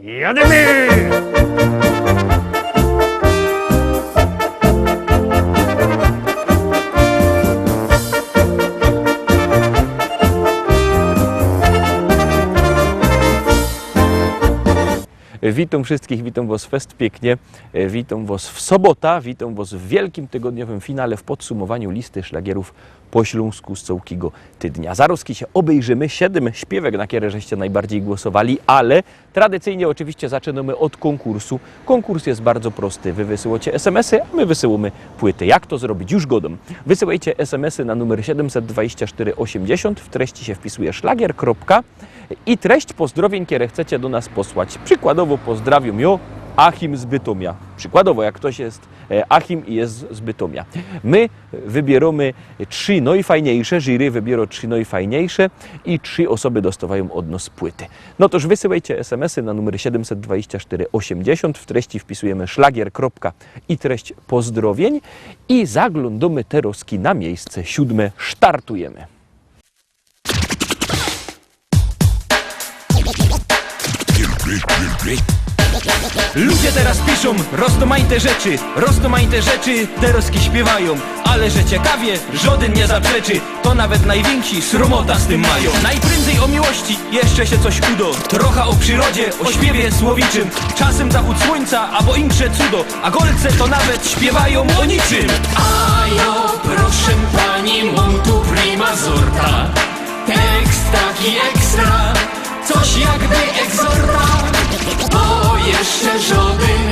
Jademy! Witam wszystkich, witam Was fest pięknie, witam Was w sobota, witam Was w wielkim tygodniowym finale w podsumowaniu listy szlagierów po śląsku z całkiego tydnia. Zaraz się obejrzymy 7 śpiewek, na które żeście najbardziej głosowali, ale tradycyjnie oczywiście zaczynamy od konkursu. Konkurs jest bardzo prosty. Wy wysyłacie SMS-y, a my wysyłamy płyty. Jak to zrobić? Już godam. Wysyłajcie SMS-y na numer 72480. W treści się wpisuje szlagier. I treść pozdrowień, które chcecie do nas posłać. Przykładowo pozdrawiam ją Achim z Bytomia. Przykładowo, jak ktoś jest Achim i jest z Bytomia. My wybieramy 3 najfajniejsze, jury wybiera 3 najfajniejsze i 3 osoby dostawają od nas płyty. No toż wysyłajcie SMS-y na numer 72480. W treści wpisujemy szlagier. I treść pozdrowień i zaglądamy teraz na miejsce 7. Startujemy. Ludzie teraz piszą rozmaite rzeczy, teroski śpiewają, ale że ciekawie, żaden nie zaprzeczy, to nawet najwięksi sromota z tym mają. Najprędzej o miłości jeszcze się coś udo, trochę o przyrodzie, o śpiewie słowiczym, czasem zachód słońca, albo insze cudo, a golce to nawet śpiewają o niczym. A jo, proszę pani, mam tu prima sorta, tekst taki ekstra, coś jakby egzorta, bo jeszcze żaden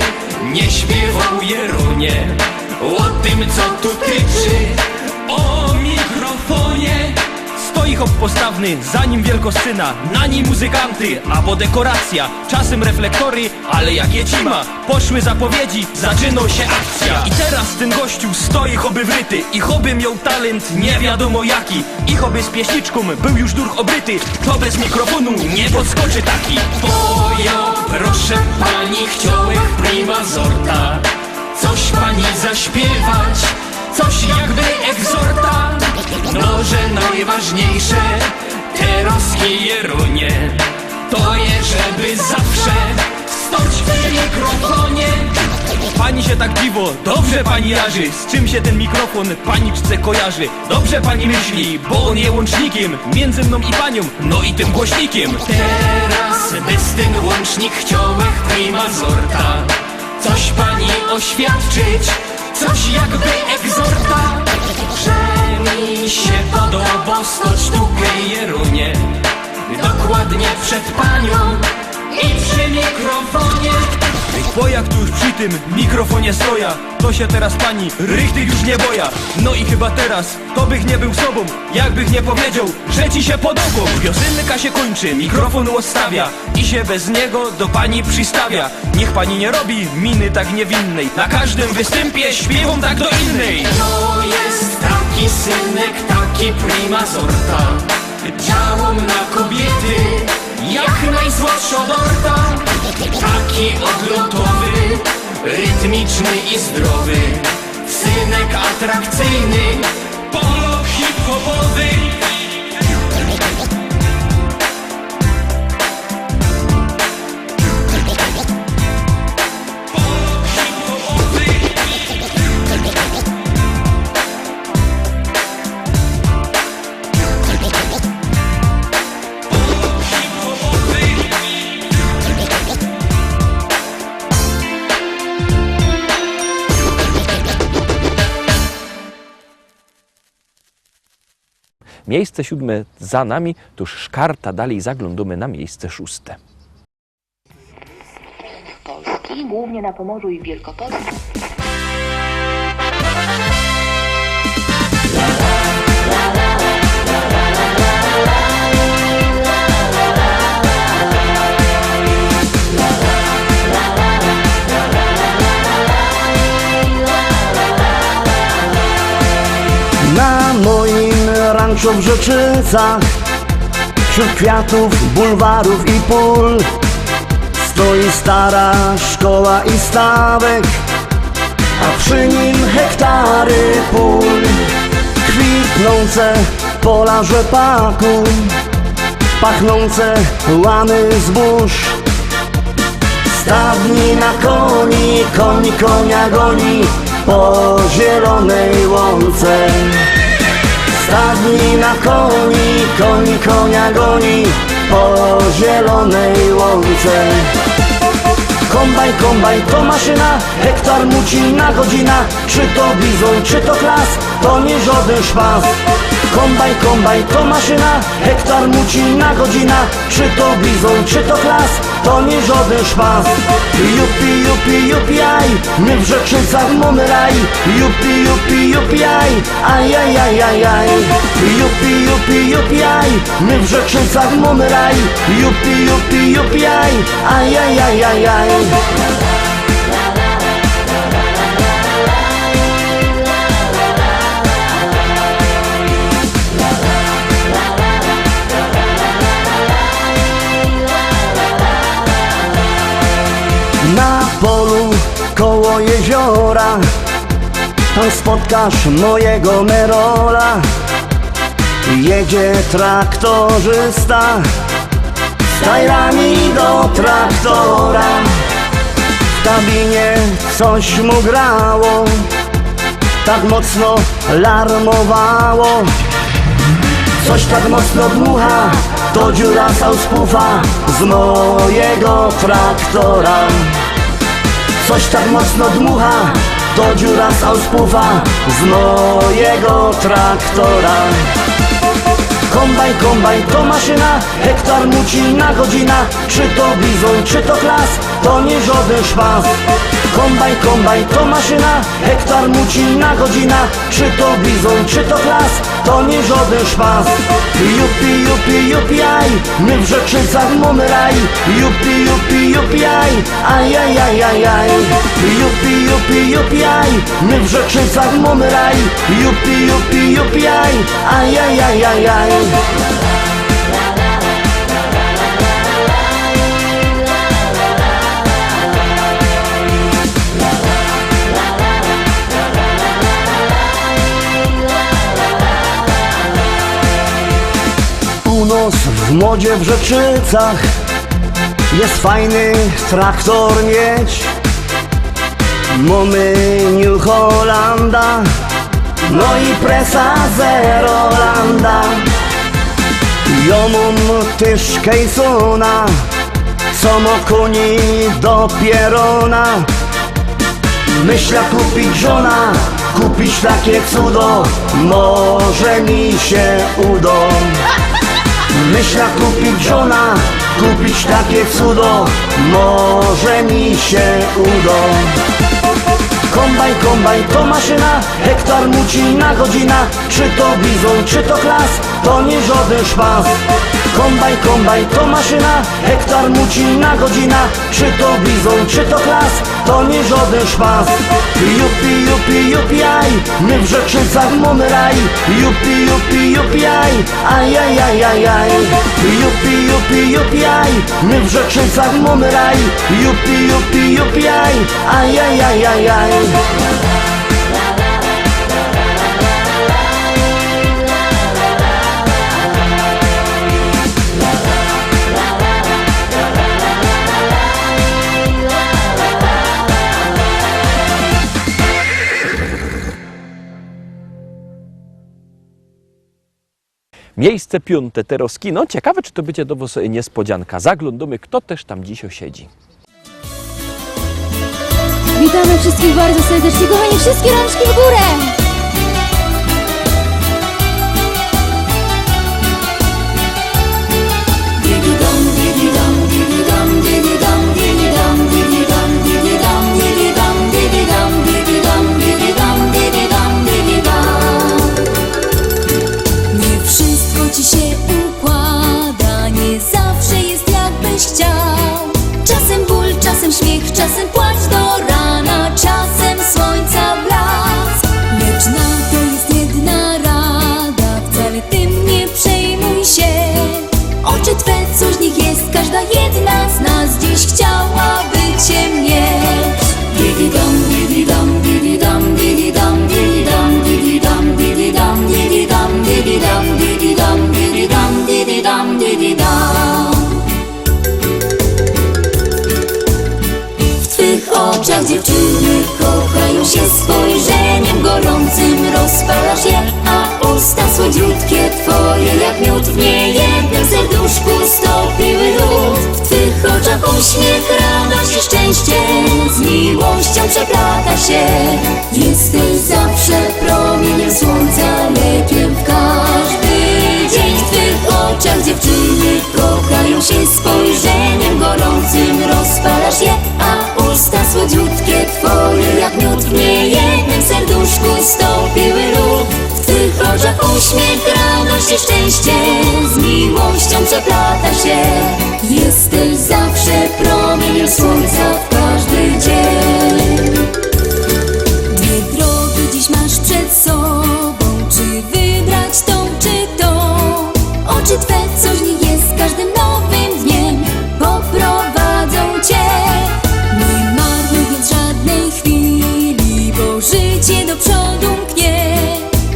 nie śpiewał Jeronie o tym, co tu tyczy. O mikrofonie stoi hop postawny, za nim wielkosyna, na nim muzykanty, albo dekoracja, czasem reflektory, ale jak jecima, poszły zapowiedzi, zaczyna się akcja. I teraz ten gościu stoi choby wryty, i choby miał talent nie wiadomo jaki, i choby z pieśniczką był już durch obryty, to bez mikrofonu nie podskoczy taki. O jo, proszę pani, chciałem prima sorta, coś pani zaśpiewać, coś jakby egzorta. No, że najważniejsze, teroski Jeronie, to je, żeby zawsze stać w mikrofonie. Pani się tak dziwo, dobrze pani jarzy, z czym się ten mikrofon paniczce kojarzy. Dobrze pani myśli, bo on jest łącznikiem między mną i panią, no i tym głośnikiem. Teraz bez ten łącznik chciałem prima sorta, coś pani oświadczyć, coś jakby egzorta, że mi się podoba stać tutaj Jeronie, dokładnie przed panią i przy mikrofonie. Bo jak tu już przy tym mikrofonie stoja, to się teraz pani rychty już nie boja. No i chyba teraz to bych nie był sobą, jakbych nie powiedział, że ci się podobą. Piosenka się kończy, mikrofon odstawia i się bez niego do pani przystawia. Niech pani nie robi miny tak niewinnej, na każdym występie śpiewam tak do innej. To jest taki synek, taki prima sorta, działam na kobiety jak najsłodsza dorta. Taki odlotowy, rytmiczny i zdrowy, synek atrakcyjny, Polo hip-hopowy. Miejsce 7 za nami, tuż szkarta, dalej zaglądamy na miejsce 6. Polski, głównie na Pomorzu i w Wielkopolsce. Na moim ranczu w Rzeczycach, wśród kwiatów, bulwarów i pól, stoi stara szkoła i stawek, a przy nim hektary pól. Kwitnące pola rzepaku, pachnące łany zbóż, Stadni na koni, koń konia goni po zielonej łące. Stadni na koni, koń konia goni po zielonej łące. Kombajn, kombajn to maszyna, hektar muci na godzina. Czy to bizon, czy to klas, to nie żaden szpas. Kombajn, kombajn to maszyna, hektar muci na godzina. Czy to bizon, czy to klas, to nie żaden szpas. Jupi, jupi, jupi, aj, my w Rzeczycach mamy raj. Jupi, jupi, jupi, aj, aj, aj, aj, aj, aj. Jupi, jupi, jupi, aj, my w Rzeczycach mamy raj. Jupi, jupi, jupi, aj, aj, aj, aj, aj, aj. Na polu koło jeziora tam spotkasz mojego Merola. Jedzie traktorzysta z tajrami do traktora. W kabinie coś mu grało, tak mocno larmowało. Coś tak mocno dmucha, to dziura sauspufa z mojego traktora. Coś tak mocno dmucha, to dziura sauspufa z mojego traktora. Kombajn, kombajn to maszyna, hektar muci na godzina. Czy to bizon, czy to klas, to nie żaden szpas. Kombajn, kombajn to maszyna, hektar muci na godzina. Czy to bizon, czy to klas, to nie żaden szpas. Jupi, jupi, jupi, aj, my w Rzeczycach mamy raj. Jupi, jupi, jupi, aj, aj, aj, aj, aj, aj. Jupi, jupi, jupi, aj, my w Rzeczycach mamy raj. Jupi, jupi, jupi, aj, aj, aj, aj, aj, aj. Północ w modzie w Rzeczycach, jest fajny traktor mieć. Mamy New Hollanda, no i presa Zerolanda. Ja mam też Kejsona, co ma koni do pierona. Myślę kupić żona, kupić takie cudo, może mi się uda. Myślę kupić żona, kupić takie cudo, może mi się uda. Kombajn, kombajn to maszyna, hektar muci na godzina. Czy to bizon, czy to klas, to nie żaden szpas. Kombajn, kombajn to maszyna, hektar muci na godzina. Czy to bizon, czy to klas, to nie żaden szpas. Jupi, jupi, jupi, aj, my w Rzeczycach mamy raj. Jupi, jupi, jupi, aj, aj, aj, aj, aj, aj. Jupi, jupi, jupi, aj, my w Rzeczycach mamy raj. Jupi, jupi, jupi, aj, aj, aj, aj, aj, aj. Miejsce piąte, teraz kino. Ciekawe, czy to będzie do was niespodzianka. Zaglądamy, kto też tam dziś siedzi. Witamy wszystkich bardzo serdecznie, kochani, wszystkie rączki w górę! Nie wszystko ci się układa, nie zawsze jest jakbyś chciał. Czasem ból, czasem śmiech, czasem płacz do rana, czasem słońca blask. Lecz oczach dziewczyny kochają się, spojrzeniem gorącym rozpalasz je, a usta słodziutkie twoje jak miód, w niejednym serduszku stopiły lód. W twych oczach uśmiech, radość i szczęście z miłością przeplata się. Jesteś zawsze promieniem słońca, lekiem w każdy dzień. W twych oczach dziewczyny kochają się, spojrzeniem gorącym rozpalasz je, a usta słodziutkie twoje jak miód, w niejednym serduszku stopiły lód. W twych oczach uśmiech, radość i szczęście z miłością przeplata się. Jesteś zawsze promieniem słońca w każdy dzień. Dwie drogi dziś masz przed sobą, czy wybrać tą, czy tą? Oczy twe, coś w nich jest, każdym nowym dniem poprowadzą cię. Nie marnuj więc żadnej chwili, bo życie do przodu mknie.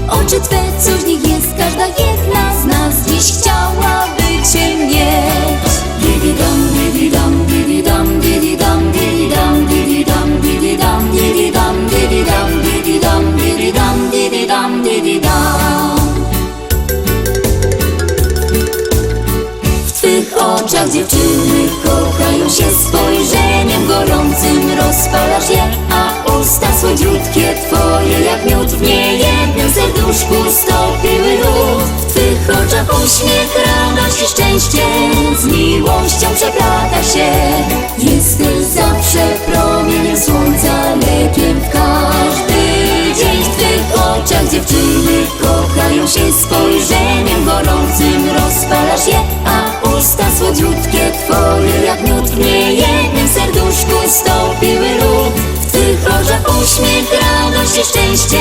Oczy twe, coś w nich jest, każda jedna z nas dziś chciałaby cię mieć. Didi-dam, didi-dam, didi-dam, didi-dam, didi-dam, didi-dam, didi-dam, didi-dam, didi-dam, didi-dam, didi-dam, didi-dam, didi-dam. W twych oczach dziewczyny kochają się, spojrzeniem gorącym rozpalasz je, a usta słodziutkie twoje jak miód, w niejednym serduszku stopiły lód. W twych oczach uśmiech, radość i szczęście z miłością przeplata się. Jesteś zawsze promieniem słońca, lekiem w każdy dzień. W twych oczach dziewczyny kochają się, spojrzeniem gorącym rozpalasz je, a usta słodziutkie twoje jak miód, w niejednym serduszku stopiły lód. W twych oczach uśmiech, radość i szczęście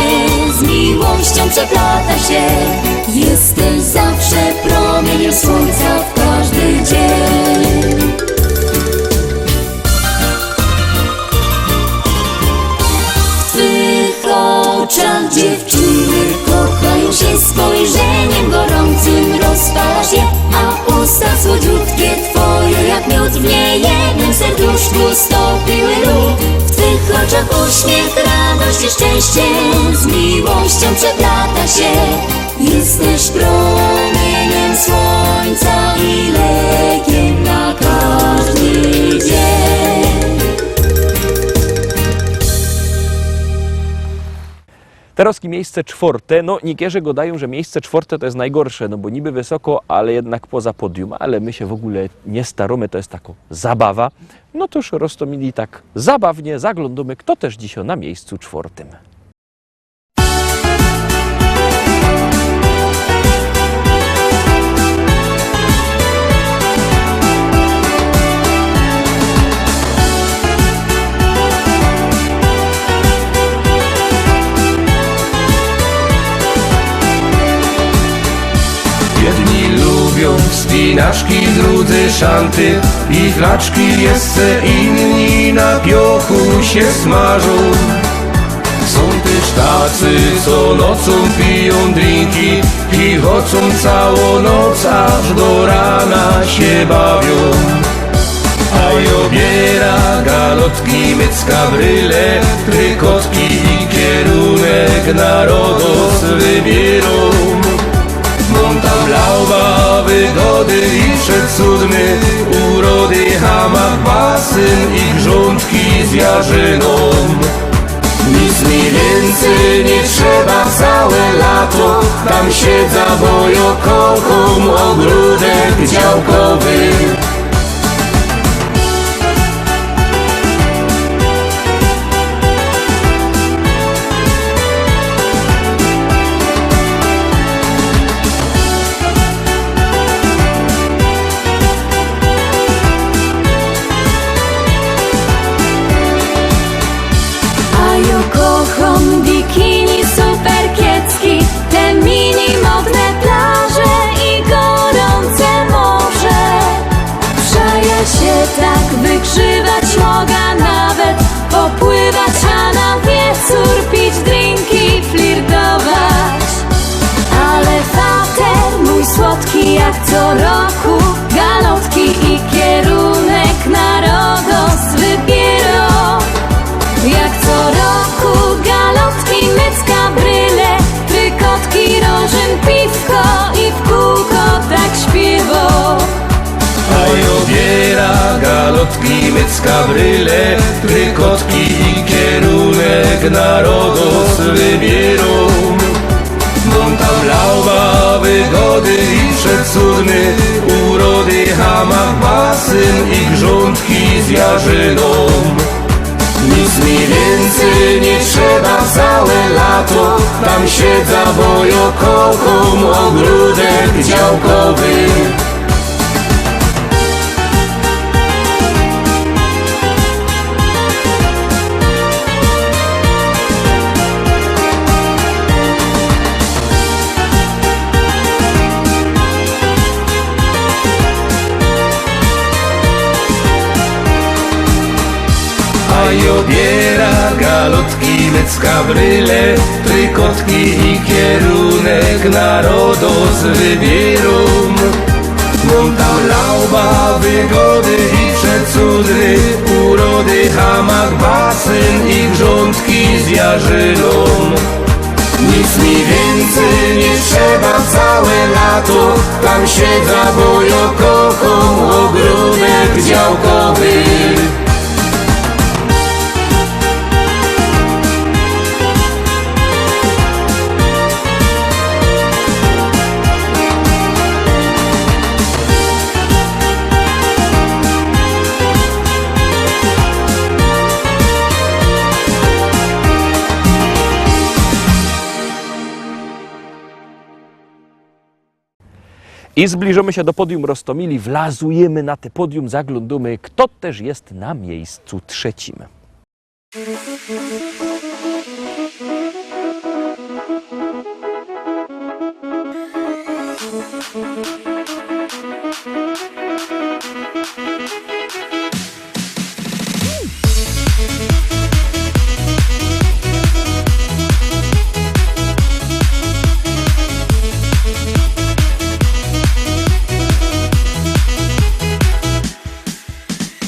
z miłością przeplata się. Jesteś zawsze promieniem słońca w każdy dzień. W twych oczach dziewczyny kochają się, spojrzeniem gorącym rozpalasz je, a usta słodziutkie twoje jak miód, w niejednym serduszku stopiły lód. W twych oczach uśmiech, radość i szczęście z miłością przeplata się. Jesteś promieniem słońca i lekiem na każdy dzień. Teraz miejsce czwarte, no niekierzy gadają, że miejsce czwarte to jest najgorsze, no bo niby wysoko, ale jednak poza podium, ale my się w ogóle nie staramy, to jest taka zabawa. No toż roztomili tak zabawnie, zaglądamy, kto też dzisiaj na miejscu czwartym. Jedni lubią wspinaczki, drudzy szanty i flaczki, jeszcze inni na piochu się smażą. Są też tacy, co nocą piją drinki i chodzą całą noc, aż do rana się bawią. A obiera galotki, mycka bryle, trykotki i kierunek na Rodos wybierą. Montam lauba, wygody i przecudny, urody, hamak, basen i grządki z jarzyną. Nic mi więcej nie trzeba całe lato, tam siedza, bo ja kocham ogródek działkowy. Kocham bikini, super kiecki, te mini modne plaże i gorące morze. mycka bryle, trykotki i kierunek narodos wybierą. Monta blauba, wygody i przecudny, urody, hamak, basyn i grządki z jarzyną. Nic mi więcej nie trzeba całe lato, tam siedza, bo ja kocham ogródek działkowy. A i obiera galotki, mycka bryle, trykotki i kierunek narodos wybierą. Monta lauba, wygody i przecudny, urody, hamak, basyn i grządki z jarzyną. Nic mi więcej nie trzeba całe lato, tam siedza, bo ja kocham ogródek działkowy. I zbliżamy się do podium Roztomili, wlazujemy na te podium, zaglądamy, kto też jest na miejscu trzecim.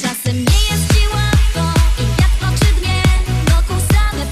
Czasem nie jest ci łatwo i wiatr oczy dnie, wokół same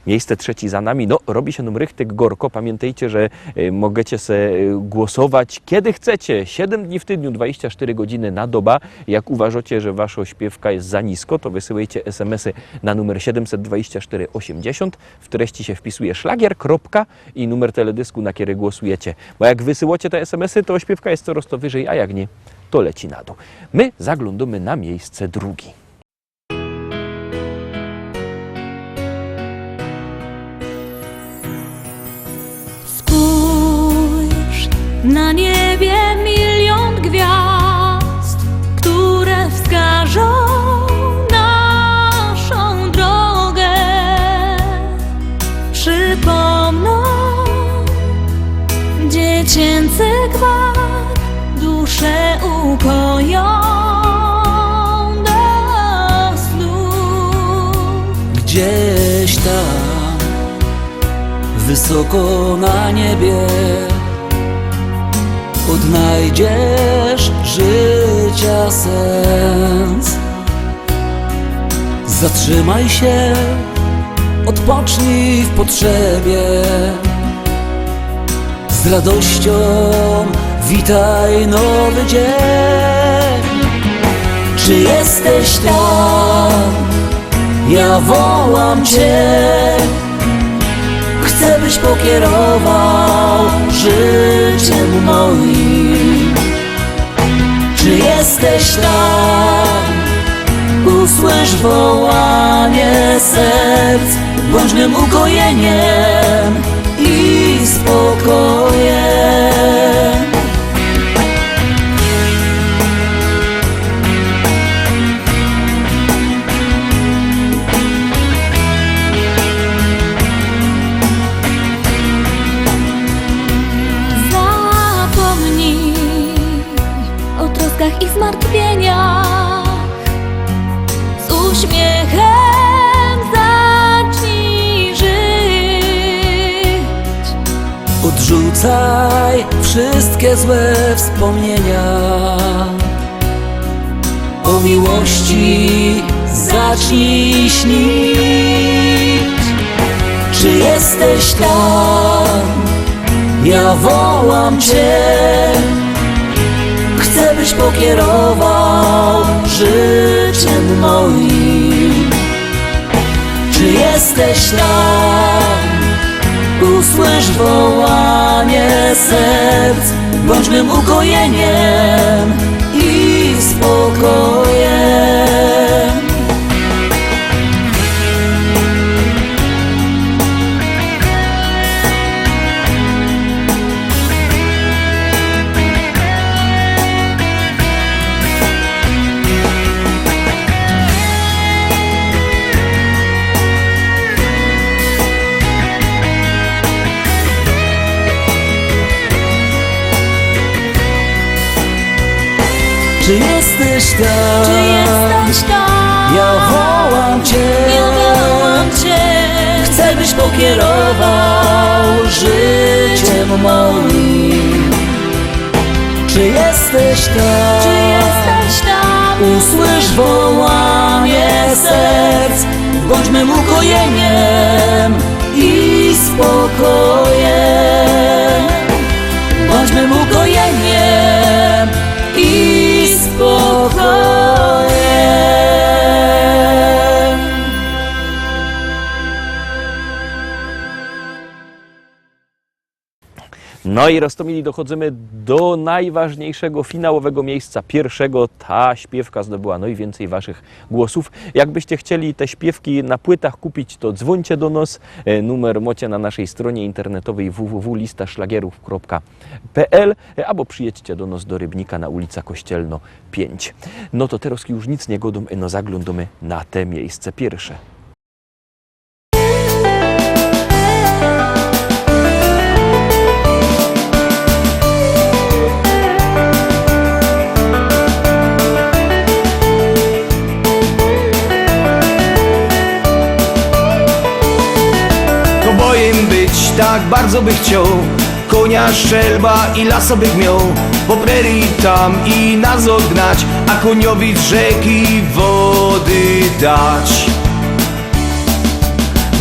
miejsce trzecie za nami. No, robi się nam rychtyk gorko. Pamiętajcie, że możecie se głosować kiedy chcecie. 7 dni w tygodniu, 24 godziny na doba. Jak uważacie, że wasza śpiewka jest za nisko, to wysyłajcie SMS-y na numer 724 80. W treści się wpisuje szlagier, kropka i numer teledysku, na który głosujecie. Bo jak wysyłacie te SMS-y, to śpiewka jest coraz to wyżej, a jak nie, to leci na dół. My zaglądamy na miejsce drugie. Spójrz, na niebie milion gwiazd, które wskażą naszą drogę. Przypomną dziecięcy gwar, duszę ukoją do snu. Gdzieś tam, wysoko na niebie, odnajdziesz życia sens. Zatrzymaj się, odpocznij w potrzebie. Z radością witaj nowy dzień. Czy jesteś tam? Ja wołam Cię. Chcę, byś pokierował życiem moim. Czy jesteś tam? Usłysz wołanie serc, bądź mym ukojeniem i spokojem. Zapomnij o troskach i zmartwieniach, z uśmiechem zacznij żyć. Odrzucaj wszystkie złe wspomnienia. O miłości zacznij śnić. Czy jesteś tam? Ja wołam Cię. Chcę, byś pokierował życiem moim. Czy jesteś tam? Usłysz wołanie serc, bądź mym ukojeniem i spokojem. Czy jesteś tam? Czy jesteś tam? Ja wołam Cię. Ja wołam Cię. Chcę, byś pokierował życiem moim. Czy jesteś tam? Czy jesteś tam? Usłysz wołanie serc, bądź mym ukojeniem i spokojem. Bądź mym ukojeniem i spokojem. No i Rostomili, dochodzimy do najważniejszego, finałowego miejsca, pierwszego. Ta śpiewka zdobyła najwięcej waszych głosów. Jakbyście chcieli te śpiewki na płytach kupić, to dzwońcie do nas. Numer macie na naszej stronie internetowej www.listaszlagierów.pl albo przyjedźcie do nas do Rybnika na ulica Kościelno 5. No to teraz już nic nie godą, no zaglądamy na te miejsce pierwsze. Kobojem być tak bardzo by chciał, konia szczelba i lasa bych miał, po prerii tam i nas odgnać, a koniowi z rzeki wody dać.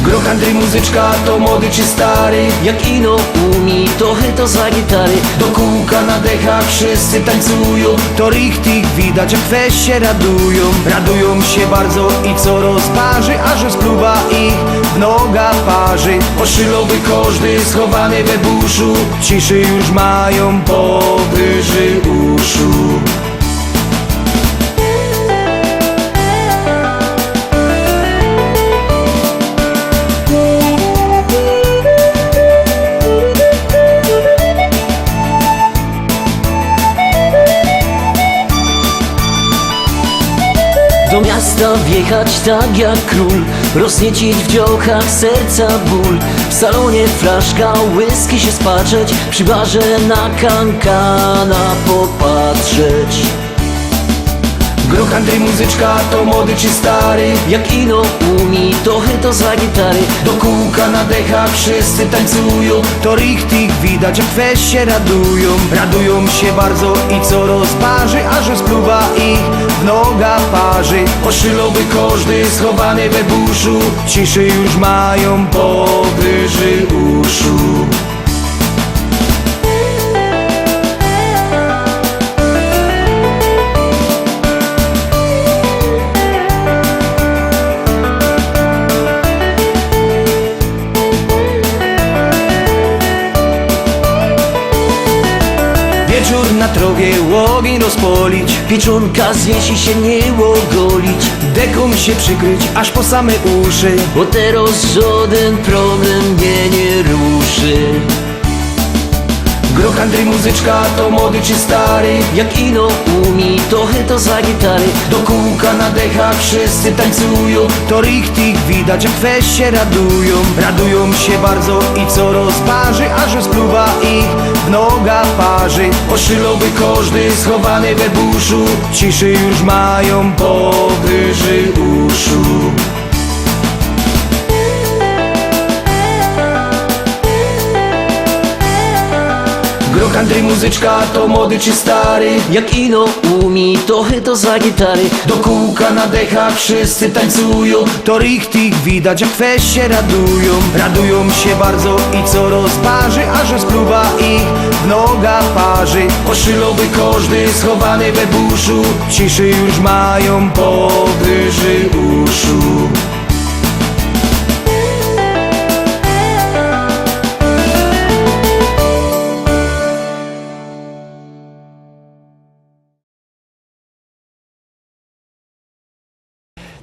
Gro country muzyczka to młody czy stary, Jak ino umi, to chyto za gitary. do kółka na dechach wszyscy tańcują. To richtig widać, jak weź się radują. Radują się bardzo i co rozparzy, aż rozpluwa ich w noga parzy. Oszylowy każdy schowany we buszu, ciszy już mają powyżej uszu. Do miasta wjechać tak jak król, rozniecić w dziołchach serca ból. W salonie flaszka whisky się spatrzeć, przy barze na kankana popatrzeć. Gro country muzyczka to młody czy stary, Jak ino umi, to chyto za gitary. do kółka na dechach wszyscy tańcują. To richtig widać, jak weź się radują. Radują się bardzo i co rozparzy, aż rozpluwa ich w noga parzy. Oszylowy każdy schowany we buszu, ciszy już mają powyżej uszu. Wieczór na trowie ogień rozpolić, Pieczonka zwiesi się nie ogolić, deką się przykryć aż po same uszy. bo teraz żaden problem mnie nie ruszy. Gro country muzyczka to młody czy stary, Jak ino umi, to chyto za gitary. do kółka na dechach wszyscy tańcują. To richtig widać, jak weź się radują. Radują się bardzo i co rozparzy, aż rozpluwa ich w noga parzy. Oszylowy każdy schowany we buszu, ciszy już mają powyżej uszu. Gro country muzyczka to młody czy stary, Jak ino umi, to chyto za gitary. do kółka na dechach wszyscy tańcują. To richtig widać, jak weź się radują. Radują się bardzo i co rozparzy, aż rozpluwa ich w noga parzy. Oszylowy każdy schowany we buszu, ciszy już mają powyżej uszu.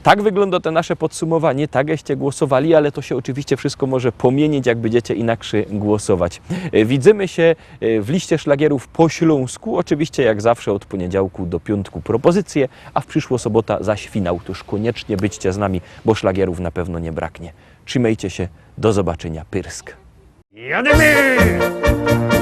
Tak wygląda to nasze podsumowanie, takście głosowali, ale to się oczywiście wszystko może pomienić, jak będziecie inaczej głosować. Widzimy się w liście szlagierów po śląsku, oczywiście jak zawsze od poniedziałku do piątku propozycje, a w przyszłą sobotę zaś finał. Tuż koniecznie byćcie z nami, bo szlagierów na pewno nie braknie. Trzymajcie się, do zobaczenia, Pyrsk. Jademy!